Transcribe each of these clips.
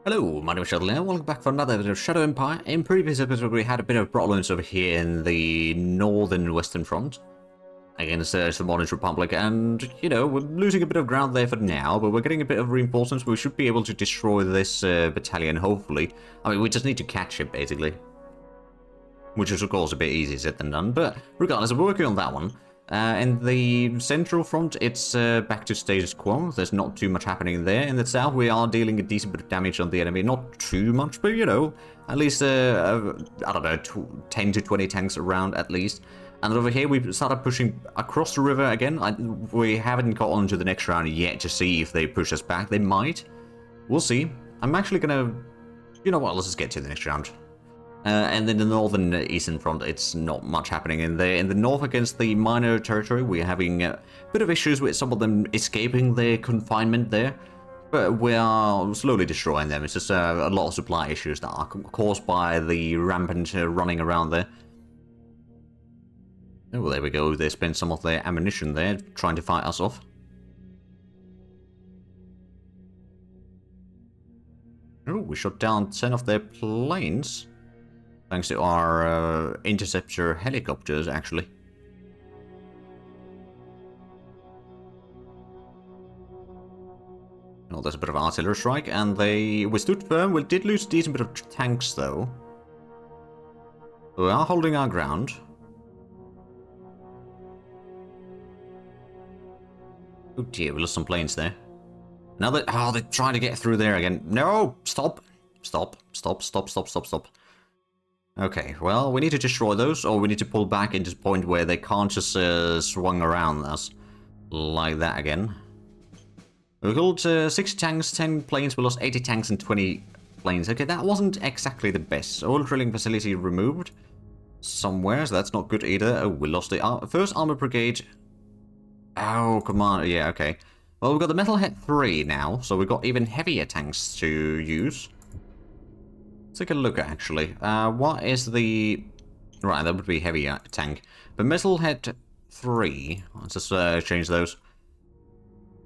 Hello, my name is Zhatelier. Welcome back for another episode of Shadow Empire. In previous episode, we had a bit of problems over here in the northern western front against the Modern Republic, and, you know, we're losing a bit of ground there for now, but we're getting a bit of reinforcements. We should be able to destroy this battalion, hopefully. I mean, we just need to catch it, basically. Which is, of course, a bit easier said than done, but regardless, we're working on that one. In the central front, it's back to status quo. There's not too much happening there. In the south, we are dealing a decent bit of damage on the enemy. Not too much, but, you know, at least, I don't know, 10 to 20 tanks around at least. And over here, we've started pushing across the river again. We haven't got on to the next round yet to see if they push us back. They might. We'll see. I'm actually going to... You know what, let's just get to the next round. And then the northern eastern front, it's not much happening in there. In the north against the minor territory, we're having a bit of issues with some of them escaping their confinement there. But we are slowly destroying them. It's just a lot of supply issues that are caused by the rampant running around there. Oh, well, there we go. They spent some of their ammunition there trying to fight us off. Oh, we shot down 10 of their planes. Thanks to our interceptor helicopters, actually. Oh, there's a bit of artillery strike, and we stood firm. We did lose a decent bit of tanks, though. We are holding our ground. Oh dear, we lost some planes there. Now that... Oh, they're trying to get through there again. No! Stop! Stop. Stop, stop, stop, stop, stop. Okay, well, we need to destroy those, or we need to pull back into the point where they can't just swung around us like that again. We killed 60 tanks, 10 planes, we lost 80 tanks and 20 planes. Okay, that wasn't exactly the best. Oil drilling facility removed somewhere, so that's not good either. Oh, we lost the first armor brigade. Oh, commander, yeah, okay. Well, we've got the Metalhead 3 now, so we've got even heavier tanks to use. Let's take a look, actually. What is the... Right, that would be heavy tank. But Metalhead 3... Let's just change those.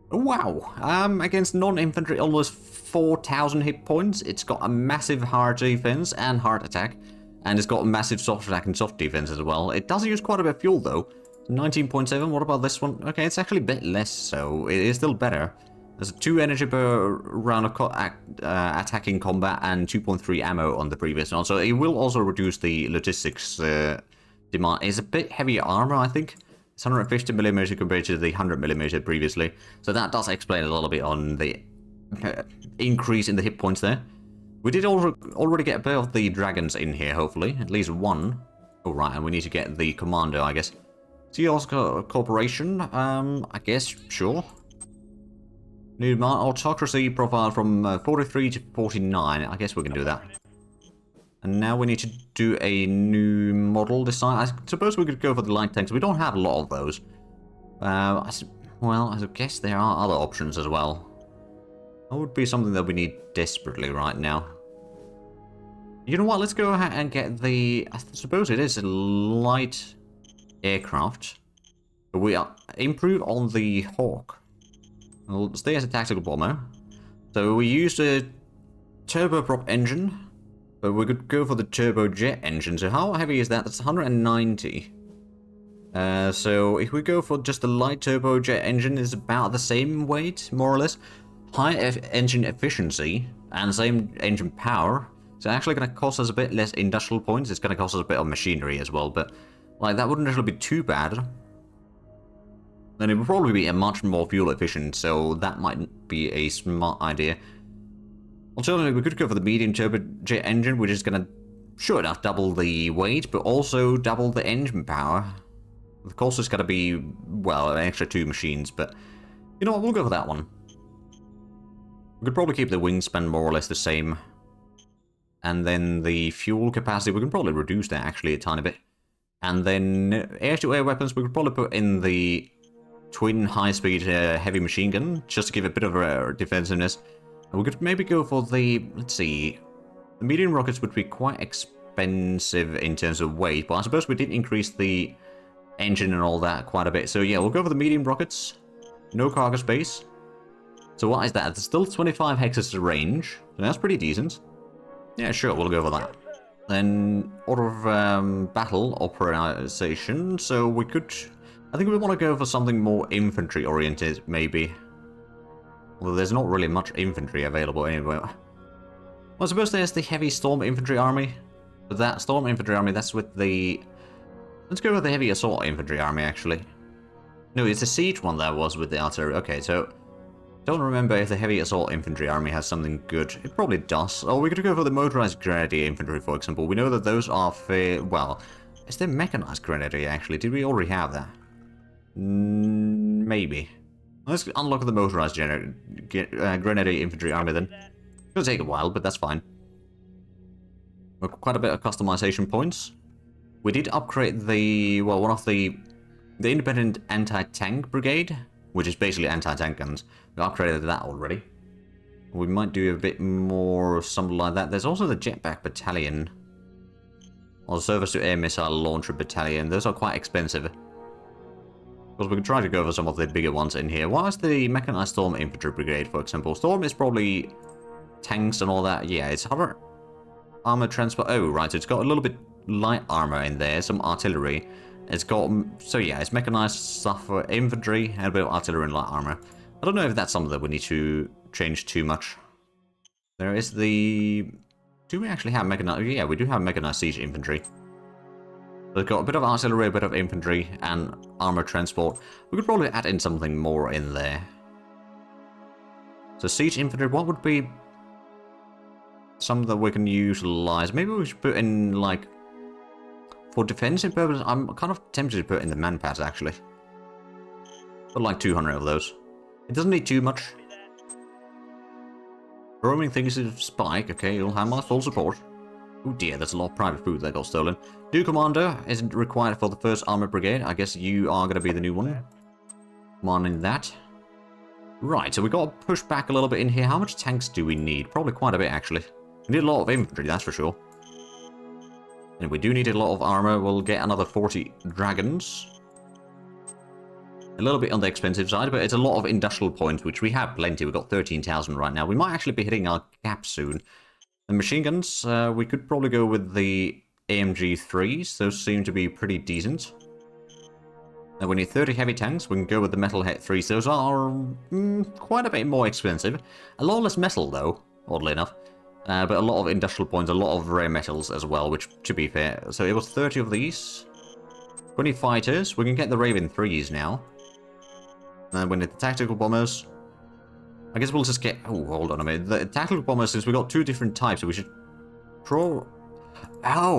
Oh, wow! Against non-infantry, almost 4,000 hit points. It's got a massive hard defense and hard attack. And it's got a massive soft attack and soft defense as well. It does use quite a bit of fuel, though. 19.7, what about this one? Okay, it's actually a bit less, so it is still better. There's 2 energy per round of attacking combat and 2.3 ammo on the previous one. So it will also reduce the logistics demand. It's a bit heavier armor, I think. It's 150mm compared to the 100mm previously. So that does explain a little bit on the increase in the hit points there. We did already get a pair of the dragons in here, hopefully. At least one. Oh, right, and we need to get the commando, I guess. Sea Oscar Corporation, I guess, sure. New autocracy profile from 43 to 49. I guess we can do that. And now we need to do a new model design. I suppose we could go for the light tanks. We don't have a lot of those. Well, I guess there are other options as well. That would be something that we need desperately right now. You know what? Let's go ahead and get the... I suppose it is a light aircraft. But we improve on the Hawk. We'll stay as a tactical bomber. So we used a turboprop engine, but we could go for the turbojet engine. So how heavy is that? That's 190. So if we go for just the light turbojet engine, it's about the same weight, more or less. High engine efficiency and same engine power. It's actually going to cost us a bit less industrial points. It's going to cost us a bit of machinery as well, but like that wouldn't really be too bad. Then it would probably be a much more fuel efficient, so that might be a smart idea. Alternatively, we could go for the medium turbojet engine, which is going to, sure enough, double the weight, but also double the engine power. Of course, it's going to be, well, an extra 2 machines, but you know what, we'll go for that one. We could probably keep the wingspan more or less the same. And then the fuel capacity, we can probably reduce that actually a tiny bit. And then air-to-air weapons, we could probably put in the twin high-speed heavy machine gun, just to give a bit of defensiveness. And we could maybe go for the, let's see, the medium rockets would be quite expensive in terms of weight, but I suppose we did increase the engine and all that quite a bit. So yeah, we'll go for the medium rockets, no cargo space. So what is that? It's still 25 hexes range, So that's pretty decent. Yeah, sure, we'll go for that. Then, order of battle authorization. So we could... I think we want to go for something more infantry-oriented, maybe. Well, there's not really much infantry available anyway. Well, I suppose there's the heavy storm infantry army. But that storm infantry army, that's with the... Let's go with the heavy assault infantry army, actually. No, it's the siege one that was with the artillery. Okay, so... Don't remember if the heavy assault infantry army has something good. It probably does. Or we could go for the motorized grenadier infantry, for example. We know that those are fair... Well, is there mechanized grenadier, actually? Did we already have that? Maybe. Let's unlock the motorized grenadier infantry army then. It'll take a while, but that's fine. We've got quite a bit of customization points. We did upgrade the... Well, one of the independent anti-tank brigade, which is basically anti-tank guns. We upgraded that already. We might do a bit more something like that. There's also the jetpack battalion. Or surface-to-air missile launcher battalion. Those are quite expensive. Because we can try to go for some of the bigger ones in here. What is the mechanized storm infantry brigade, for example? Storm is probably tanks and all that. Yeah, it's hover armor transport. Oh, right. So it's got a little bit light armor in there. Some artillery. It's got... So yeah, it's mechanized stuff for infantry and a bit of artillery and light armor. I don't know if that's something that we need to change too much. There is the... Do we actually have mechanized... Yeah, we do have mechanized siege infantry. We've got a bit of artillery, a bit of infantry, and armor transport. We could probably add in something more in there. So siege infantry, what would be... something that we can utilize? Maybe we should put in, like... For defensive purposes, I'm kind of tempted to put in the manpads, actually. Put like 200 of those. It doesn't need too much. Roaming things is spike. Okay, you'll have my full support. Oh dear, there's a lot of private food that got stolen. New commander isn't required for the 1st Armored Brigade. I guess you are going to be the new one. Commanding that. Right, so we got to push back a little bit in here. How much tanks do we need? Probably quite a bit, actually. We need a lot of infantry, that's for sure. And we do need a lot of armor. We'll get another 40 dragons. A little bit on the expensive side, but it's a lot of industrial points, which we have plenty. We've got 13,000 right now. We might actually be hitting our cap soon. The machine guns, we could probably go with the AMG-3s. Those seem to be pretty decent. And we need 30 heavy tanks. We can go with the Metalhead 3s. Those are quite a bit more expensive. A lot less metal, though, oddly enough. But a lot of industrial points, a lot of rare metals as well, which, to be fair... So it was 30 of these. 20 fighters. We can get the Raven 3s now. And then we need the tactical bombers. I guess we'll just get... Oh, hold on a minute. The tactical bombers, since we got 2 different types, so we should... Oh,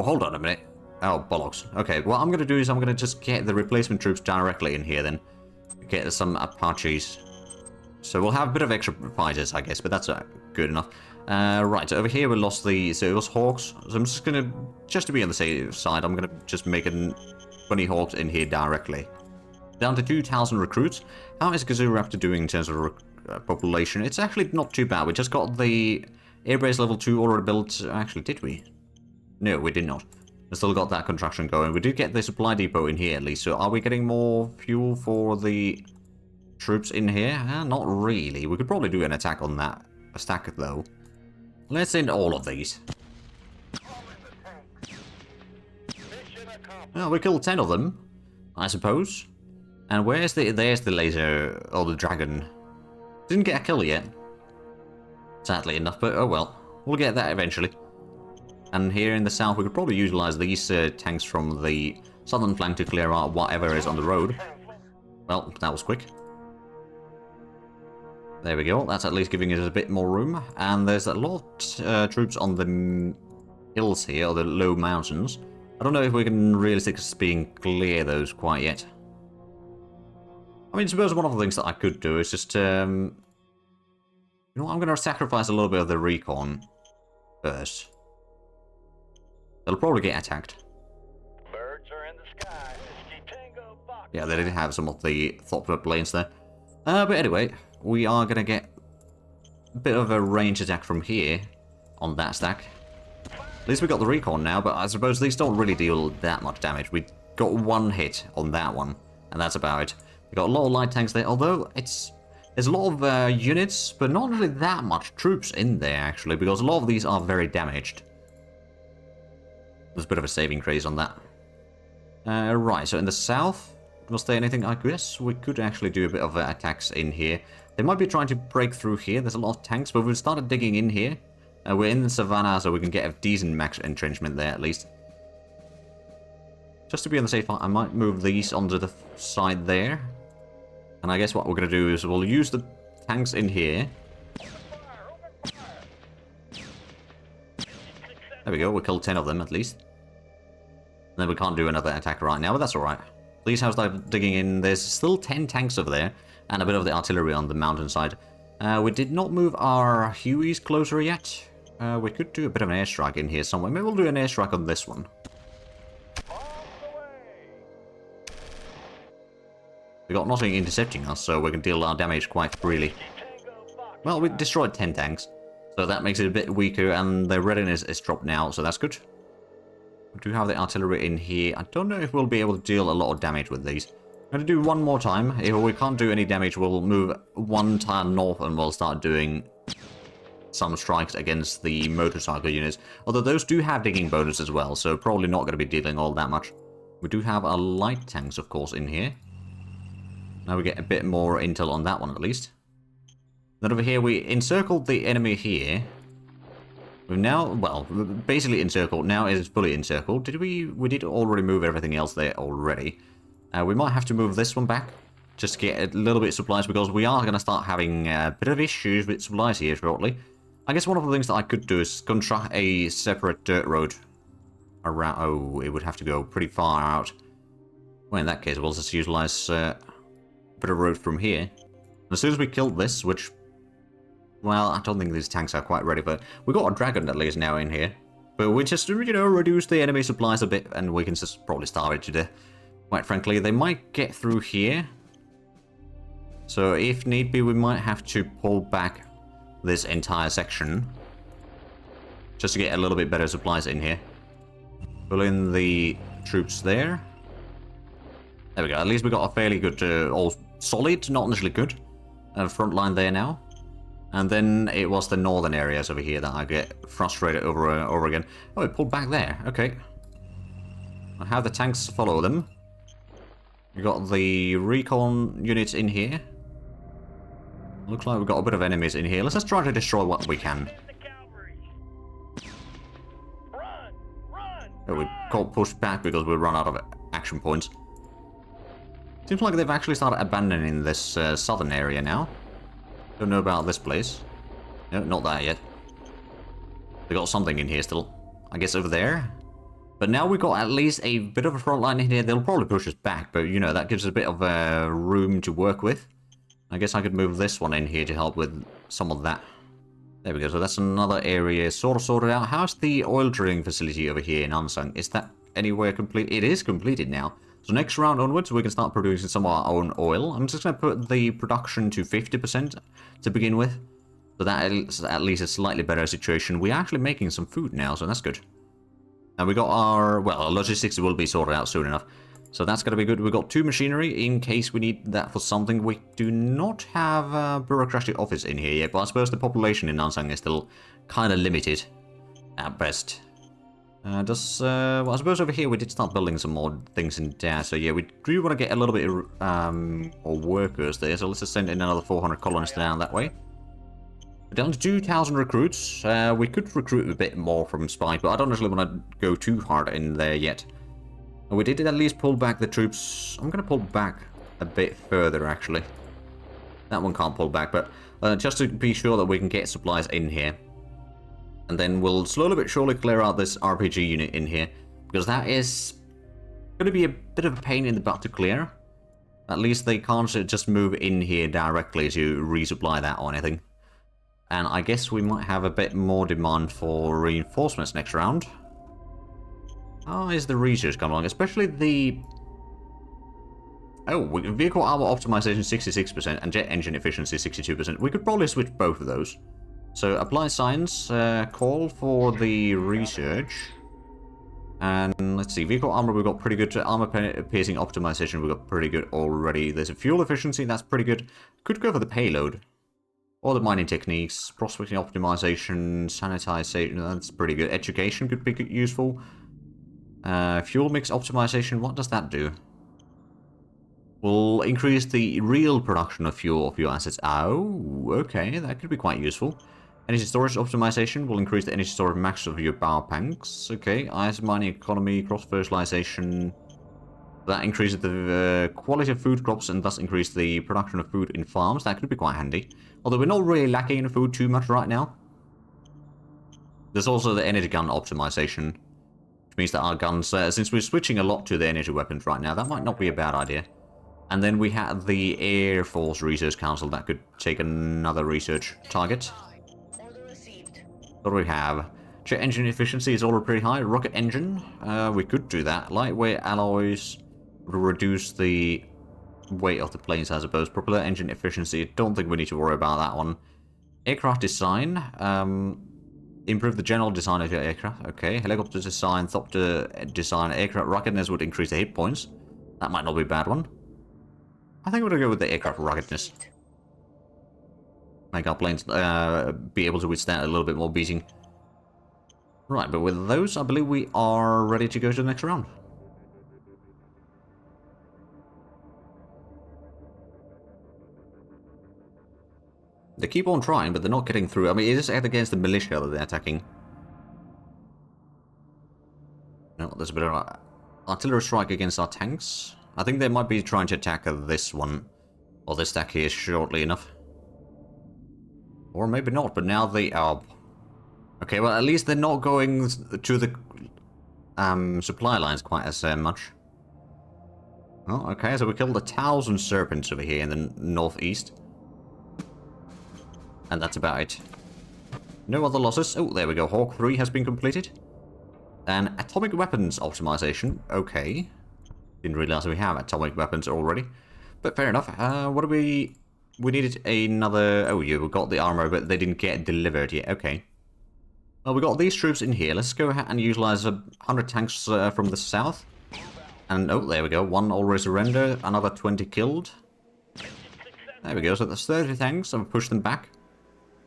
hold on a minute. Oh, bollocks. Okay, what I'm going to do is I'm going to just get the replacement troops directly in here, then. Get some Apaches. So we'll have a bit of extra fighters, I guess, but that's good enough. Right, so over here we lost the... So it was Hawks. So I'm just going to... Just to be on the safe side, I'm going to just make 20 Hawks in here directly. Down to 2,000 recruits. How is Gazoo doing in terms of population? It's actually not too bad. We just got the airbase level 2 already built. Actually, did we? No, we did not. We still got that construction going. We did get the supply depot in here at least. So are we getting more fuel for the troops in here? Not really. We could probably do an attack on that. A stack though. Let's send all of these. Well, we killed 10 of them, I suppose. And there's the laser, or the dragon. Didn't get a kill yet. Sadly enough, but oh well. We'll get that eventually. And here in the south, we could probably utilize these tanks from the southern flank to clear out whatever is on the road. Well, that was quick. There we go. That's at least giving us a bit more room. And there's a lot of troops on the hills here, or the low mountains. I don't know if we can realistically speaking clear those quite yet. I mean, I suppose one of the things that I could do is just, you know what, I'm going to sacrifice a little bit of the recon first. They'll probably get attacked. Birds are in the sky. Yeah, they did have some of the thought planes there. But anyway, we are going to get a bit of a range attack from here on that stack. At least we got the recon now, but I suppose these don't really deal that much damage. We got 1 hit on that one, and that's about it. We got a lot of light tanks there, although it's There's a lot of units, but not really that much troops in there, actually, because a lot of these are very damaged. There's a bit of a saving grace on that. Right, so in the south, was there anything? I guess we could actually do a bit of attacks in here. They might be trying to break through here. There's a lot of tanks, but we've started digging in here. We're in the savannah, so we can get a decent max entrenchment there, at least. Just to be on the safe side, I might move these onto the side there. And I guess what we're going to do is we'll use the tanks in here. There we go, we killed 10 of them at least. And then we can't do another attack right now, but that's alright. Please have started digging in. There's still 10 tanks over there, and a bit of the artillery on the mountainside. We did not move our Hueys closer yet. We could do a bit of an airstrike in here somewhere. Maybe we'll do an airstrike on this one. We got nothing intercepting us, so we can deal our damage quite freely. Well, we destroyed 10 tanks, so that makes it a bit weaker, and the readiness is dropped now, so that's good. We do have the artillery in here. I don't know if we'll be able to deal a lot of damage with these. I'm going to do one more time. If we can't do any damage, we'll move one tile north, and we'll start doing some strikes against the motorcycle units. Although those do have digging bonus as well, so probably not going to be dealing all that much. We do have our light tanks, of course, in here. Now we get a bit more intel on that one, at least. Then over here, we encircled the enemy here. We've now, well, basically encircled. Now it is fully encircled. Did we did already move everything else there already. We might have to move this one back, just to get a little bit of supplies, because we are going to start having a bit of issues with supplies here shortly. I guess one of the things that I could do is construct a separate dirt road around. Oh, it would have to go pretty far out. Well, in that case, we'll just utilize bit of road from here. As soon as we killed this, which, well, I don't think these tanks are quite ready for it. We got a dragon at least now in here, but we just, you know, reduce the enemy supplies a bit, and we can just probably starve it to death. Quite frankly, they might get through here, so if need be, we might have to pull back this entire section just to get a little bit better supplies in here. Pull in the troops there. There we go. At least we got a fairly good, solid, not necessarily good, front line there now. And then it was the northern areas over here that I get frustrated over again. Oh, it pulled back there. Okay. I'll have the tanks follow them. We got the recon units in here. Looks like we've got a bit of enemies in here. Let's just try to destroy what we can. Oh, we got pushed back because we run out of action points. Seems like they've actually started abandoning this southern area now. Don't know about this place. No, not that yet. They got something in here still. I guess over there. But now we've got at least a bit of a front line in here. They'll probably push us back, but you know, that gives us a bit of room to work with. I guess I could move this one in here to help with some of that. There we go. So that's another area sort of sorted out. How's the oil drilling facility over here in Ansang? Is that anywhere complete? It is completed now. So next round onwards, we can start producing some of our own oil. I'm just going to put the production to 50% to begin with. So that is at least a slightly better situation. We're actually making some food now, so that's good. And we got our, well, our logistics will be sorted out soon enough. So that's going to be good. We've got 2 machinery in case we need that for something. We do not have a bureaucratic office in here yet, but I suppose the population in Nansang is still kind of limited at best. Well, I suppose over here we did start building some more things in there. So yeah, we do want to get a little bit more workers there. So let's just send in another 400 colonists down that way. We're down to 2,000 recruits. We could recruit a bit more from Spy, but I don't actually want to go too hard in there yet. We did at least pull back the troops. I'm going to pull back a bit further, actually. That one can't pull back, but just to be sure that we can get supplies in here. And then we'll slowly but surely clear out this RPG unit in here, because that is going to be a bit of a pain in the butt to clear. At least they can't just move in here directly to resupply that or anything. And I guess we might have a bit more demand for reinforcements next round. How is the research coming along? Especially the... Oh, vehicle armor optimization 66% and jet engine efficiency 62%. We could probably switch both of those. So, apply science, call for the research. And let's see, vehicle armor, we've got pretty good. Armor piercing optimization, we've got pretty good already. There's a fuel efficiency, that's pretty good. Could go for the payload. Or the mining techniques, prospecting optimization, sanitization, that's pretty good. Education could be useful. Fuel mix optimization, what does that do? Will increase the real production of fuel assets. Oh, okay, that could be quite useful. Energy storage optimization will increase the energy storage max of your power banks. Okay, ice mining economy, cross fertilization. That increases the quality of food crops and thus increase the production of food in farms. That could be quite handy. Although we're not really lacking in food too much right now. There's also the energy gun optimization, which means that our guns, since we're switching a lot to the energy weapons right now, that might not be a bad idea. And then we have the Air Force Research Council that could take another research target. What do we have? Jet engine efficiency is already pretty high. Rocket engine, we could do that. Lightweight alloys would reduce the weight of the planes, I suppose. Propeller engine efficiency, don't think we need to worry about that one. Aircraft design, improve the general design of your aircraft. Okay, helicopter design, thopter design, aircraft rocketness would increase the hit points. That might not be a bad one. I think we're going to go with the aircraft ruggedness. Make our planes be able to withstand a little bit more beating. Right, but with those, I believe we are ready to go to the next round. They keep on trying, but they're not getting through. I mean, it is against the militia that they're attacking. No, there's a bit of an artillery strike against our tanks. I think they might be trying to attack this one, or this stack here shortly enough. Or maybe not, but now they are. Okay, well, at least they're not going to the supply lines quite as much. Oh, okay, so we killed 1,000 serpents over here in the northeast. And that's about it. No other losses. Oh, there we go. Hawk 3 has been completed. And atomic weapons optimization. Okay. Didn't realize we have atomic weapons already. But fair enough. What do we... We needed another... Oh, yeah, we got the armor, but they didn't get delivered yet. Okay. Well, we got these troops in here. Let's go ahead and utilize 100 tanks from the south. And, oh, there we go. One already surrendered. Another 20 killed. There we go. So there's 30 tanks. I've pushed them back.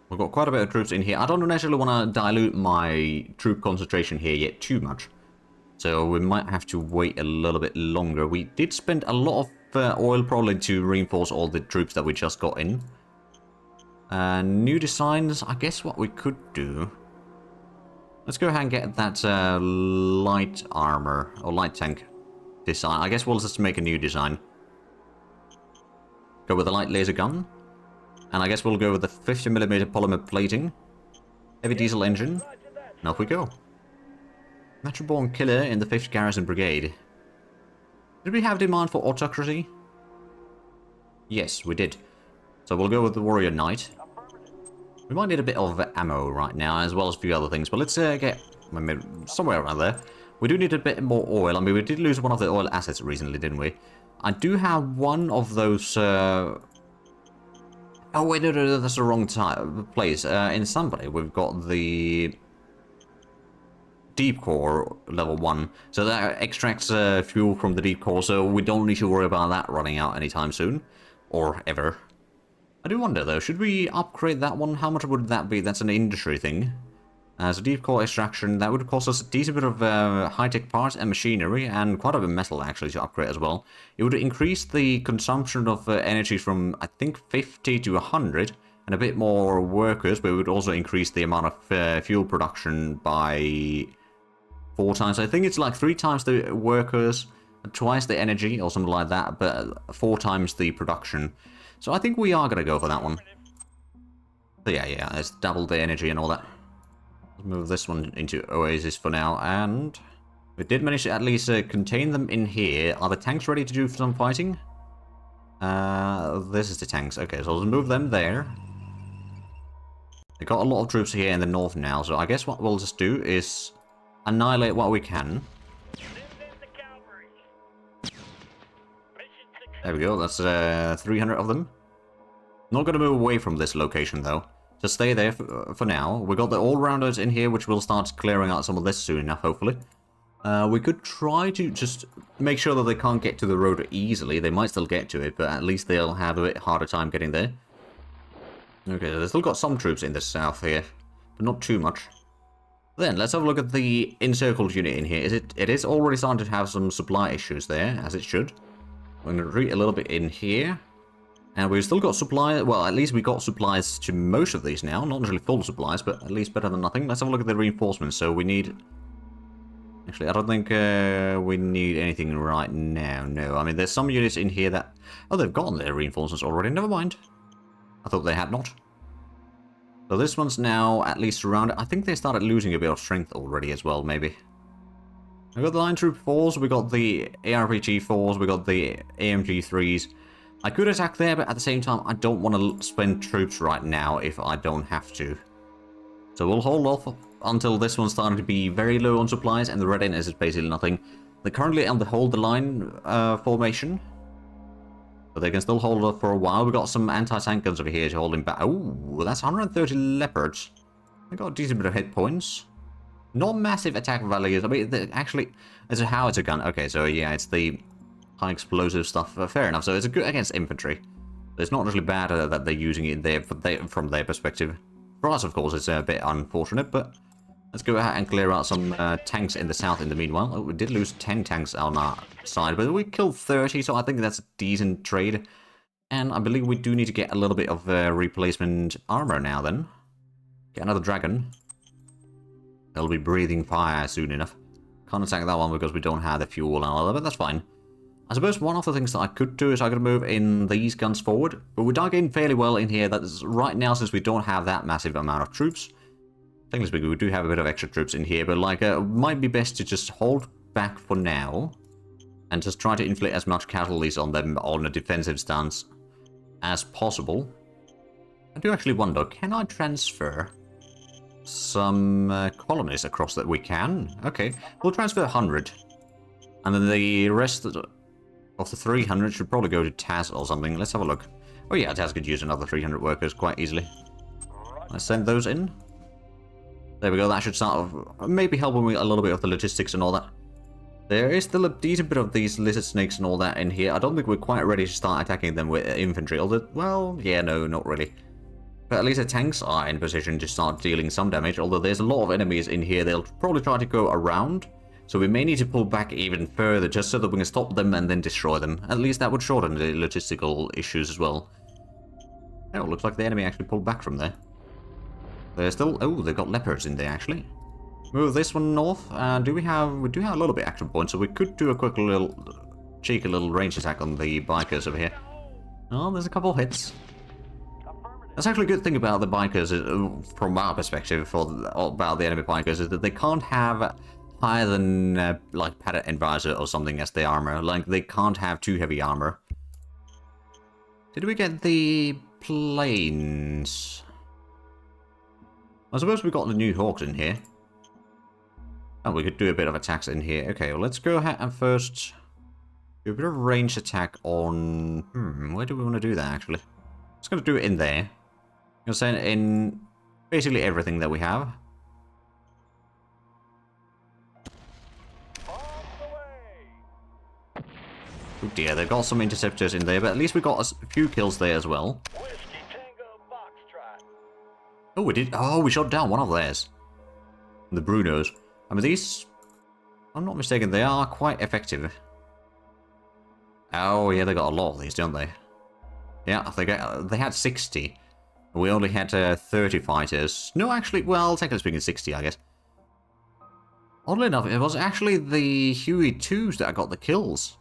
We've got quite a bit of troops in here. I don't necessarily want to dilute my troop concentration here yet too much. So we might have to wait a little bit longer. We did spend a lot of oil probably to reinforce all the troops that we just got in. New designs, I guess what we could do... Let's go ahead and get that light armor, or light tank design. I guess we'll just make a new design. Go with the light laser gun. And I guess we'll go with the 50mm polymer plating. Heavy diesel engine. And off we go. Natural born killer in the 5th Garrison Brigade. Did we have demand for autocracy? Yes, we did. So we'll go with the Warrior Knight. We might need a bit of ammo right now, as well as a few other things. But let's get somewhere around there. We do need a bit more oil. I mean, we did lose one of the oil assets recently, didn't we? I do have one of those... Oh, wait, no, that's the wrong place. In somebody, we've got the... Deep core level 1. So that extracts fuel from the deep core, so we don't need to worry about that running out anytime soon. Or ever. I do wonder though, should we upgrade that one? How much would that be? That's an industry thing. So deep core extraction, that would cost us a decent bit of high-tech parts and machinery, and quite a bit of metal actually to upgrade as well. It would increase the consumption of energy from, I think, 50 to 100, and a bit more workers, but it would also increase the amount of fuel production by 4 times. I think it's like 3 times the workers, twice the energy, or something like that, but 4 times the production. So I think we are going to go for that one. So yeah, let's double the energy and all that. Let's move this one into Oasis for now, and we did manage to at least contain them in here. Are the tanks ready to do some fighting? This is the tanks. Okay, so let's move them there. They got a lot of troops here in the north now, so I guess what we'll just do is annihilate what we can. There we go, that's 300 of them. Not going to move away from this location though. Just stay there for now. We got the all-rounders in here, which will start clearing out some of this soon enough, hopefully. We could try to just make sure that they can't get to the road easily. They might still get to it, but at least they'll have a bit harder time getting there. Okay, they've still got some troops in the south here, but not too much. Then, let's have a look at the encircled unit in here. It is already starting to have some supply issues there, as it should. We're going to retreat a little bit in here. And we've still got supply, well, at least we got supplies to most of these now. Not necessarily full supplies, but at least better than nothing. Let's have a look at the reinforcements. So we need... Actually, I don't think we need anything right now, no. I mean, there's some units in here that... Oh, they've gotten their reinforcements already, never mind. I thought they had not. So this one's now at least surrounded. I think they started losing a bit of strength already as well, maybe. We've got the line troop 4s, we got the ARPG 4s, we got the AMG 3s. I could attack there, but at the same time, I don't want to spend troops right now if I don't have to. So we'll hold off until this one's starting to be very low on supplies, and the red end is basically nothing. They're currently on the hold the line formation. But they can still hold up for a while. We've got some anti-tank guns over here to hold him back. Oh, that's 130 leopards. They got a decent bit of hit points. Not massive attack values. I mean, actually, it's a howitzer gun. Okay, so yeah, it's the high explosive stuff. Fair enough. So it's a good against infantry. It's not really bad that they're using it there from their perspective. For us, of course, it's a bit unfortunate, but let's go ahead and clear out some tanks in the south in the meanwhile. Oh, we did lose 10 tanks on our side, but we killed 30, so I think that's a decent trade. And I believe we do need to get a little bit of replacement armor now then. Get another dragon. They'll be breathing fire soon enough. Can't attack that one because we don't have the fuel and all that, but that's fine. I suppose one of the things that I could do is I could move in these guns forward, but we're targeting fairly well in here. That's right now, since we don't have that massive amount of troops. Technically speaking, we do have a bit of extra troops in here, but like, might be best to just hold back for now and just try to inflict as much casualties on them on a defensive stance as possible. I do actually wonder, can I transfer some colonies across that? We can. Okay, we'll transfer 100. And then the rest of the 300 should probably go to Taz or something. Let's have a look. Oh yeah, Taz could use another 300 workers quite easily. Let's send those in. There we go, that should start maybe helping with a little bit of the logistics and all that. There is still a decent bit of these lizard snakes and all that in here. I don't think we're quite ready to start attacking them with infantry. Although, well, yeah, no, not really. But at least the tanks are in position to start dealing some damage. Although there's a lot of enemies in here, they'll probably try to go around. So we may need to pull back even further just so that we can stop them and then destroy them. At least that would shorten the logistical issues as well. Oh, looks like the enemy actually pulled back from there. They're still... Oh, they've got leopards in there, actually. Move this one north. We do have a little bit action point, so we could do a quick little... cheeky little range attack on the bikers over here. Oh, there's a couple hits. That's actually a good thing about the bikers, from our perspective, about the enemy bikers, is that they can't have higher than, like, padded advisor or something as the armor. Like, they can't have too heavy armor. Did we get the planes? I suppose we got the new hawks in here. Oh, we could do a bit of attacks in here. Okay, well, let's go ahead and first do a bit of ranged attack on... where do we want to do that, actually? Just going to do it in there. I'm going to send it in basically everything that we have. Oh dear, they've got some interceptors in there, but at least we got a few kills there as well. Oh, we did. Oh, we shot down one of theirs. The Brunos. I mean, these, if I'm not mistaken, they are quite effective. Oh, yeah, they got a lot of these, don't they? Yeah, they had 60. We only had 30 fighters. No, actually, well, technically speaking, 60, I guess. Oddly enough, it was actually the Huey 2s that got the kills.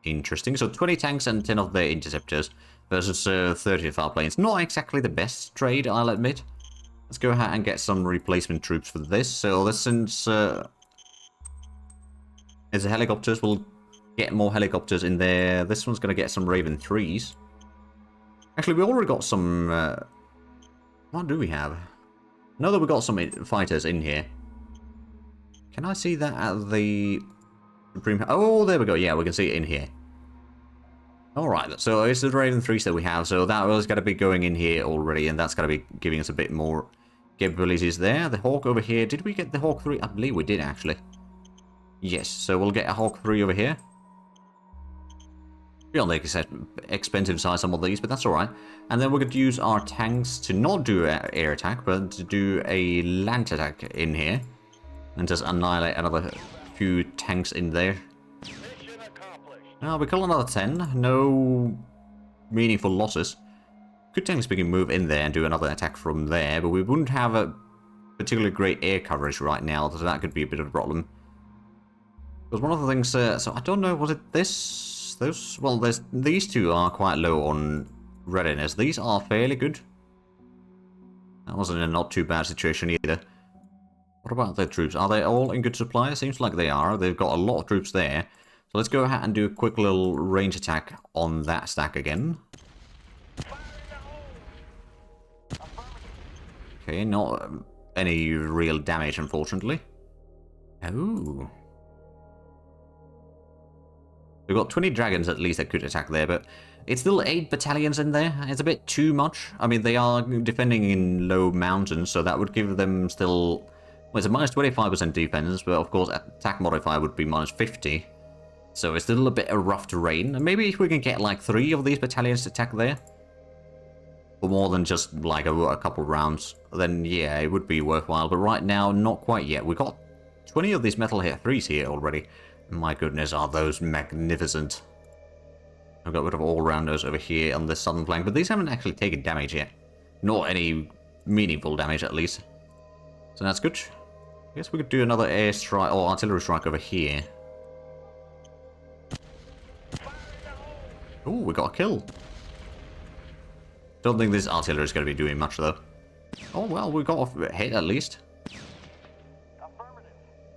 Interesting. So 20 tanks and 10 of their interceptors versus 30 of our planes. Not exactly the best trade, I'll admit. Let's go ahead and get some replacement troops for this. So since it's helicopters, we'll get more helicopters in there. This one's going to get some Raven 3s. Actually, we already got some... what do we have? No, that we got some fighters in here. Can I see that at the... Oh, there we go. Yeah, we can see it in here. Alright, so it's the Raven 3s that we have. So that was going to be going in here already, and that's going to be giving us a bit more capabilities there. The Hawk over here. Did we get the Hawk 3? I believe we did, actually. Yes, so we'll get a Hawk 3 over here. Beyond the expensive size some of these, but that's alright. And then we're going to use our tanks to not do an air attack, but to do a land attack in here. And just annihilate another few tanks in there. Mission accomplished. Now we kill another 10, no meaningful losses. Could technically speaking move in there and do another attack from there, but we wouldn't have a particularly great air coverage right now, so that could be a bit of a problem. Because one of the things, so I don't know, was it this? Those, well, these two are quite low on readiness. These are fairly good. That wasn't a not too bad situation either. What about their troops? Are they all in good supply? It seems like they are. They've got a lot of troops there. So let's go ahead and do a quick little range attack on that stack again. Okay, not any real damage, unfortunately. Oh. We've got 20 dragons at least that could attack there, but it's still 8 battalions in there. It's a bit too much. I mean, they are defending in low mountains, so that would give them still... Well, it's a minus 25% defense, but of course attack modifier would be minus 50. So it's still a bit of rough terrain. And maybe if we can get like 3 of these battalions to attack there, for more than just like a couple rounds, then yeah, it would be worthwhile. But right now, not quite yet. We got 20 of these metal hit 3s here already. My goodness, are those magnificent. I've got rid of all-rounders over here on the southern flank, but these haven't actually taken damage yet. Not any meaningful damage, at least. So that's good. I guess we could do another air strike, or artillery strike over here. Oh, we got a kill. Don't think this artillery is going to be doing much, though. Oh, well, we got a hit, at least.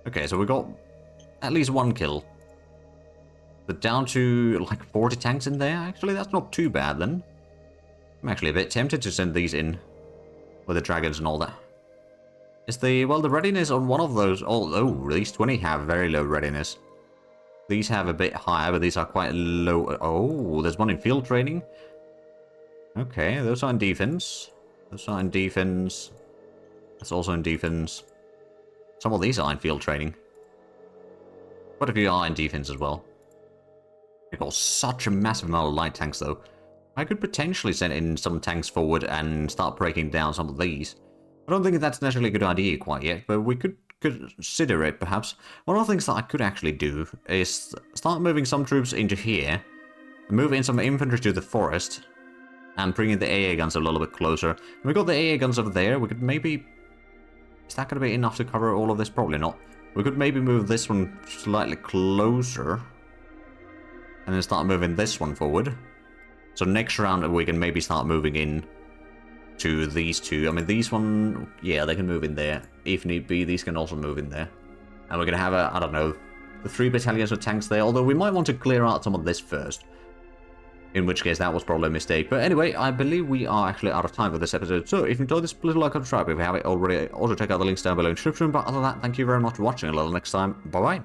Okay, so we got at least 1 kill. But down to like 40 tanks in there. Actually, that's not too bad then. I'm actually a bit tempted to send these in with the dragons and all that. Is the, well, the readiness on one of those, oh, these 20 have very low readiness. These have a bit higher, but these are quite low. Oh, there's one in field training. Okay, those are in defense. Those are in defense. That's also in defense. Some of these are in field training. Quite a few are in defense as well. We've got such a massive amount of light tanks, though. I could potentially send in some tanks forward and start breaking down some of these. I don't think that's necessarily a good idea quite yet, but we could consider it, perhaps. One of the things that I could actually do is start moving some troops into here, move in some infantry to the forest, and bring in the AA guns a little bit closer. And we got the AA guns over there. We could maybe... Is that going to be enough to cover all of this? Probably not. We could maybe move this one slightly closer, and then start moving this one forward. So next round we can maybe start moving in to these two. I mean, these one, yeah, they can move in there. If need be, these can also move in there. And we're going to have I don't know, the 3 battalions of tanks there, although we might want to clear out some of this first. In which case, that was probably a mistake. But anyway, I believe we are actually out of time for this episode. So, if you enjoyed this, please like and subscribe if you haven't already. Also, check out the links down below in the description. But other than that, thank you very much for watching. Until next time, bye-bye.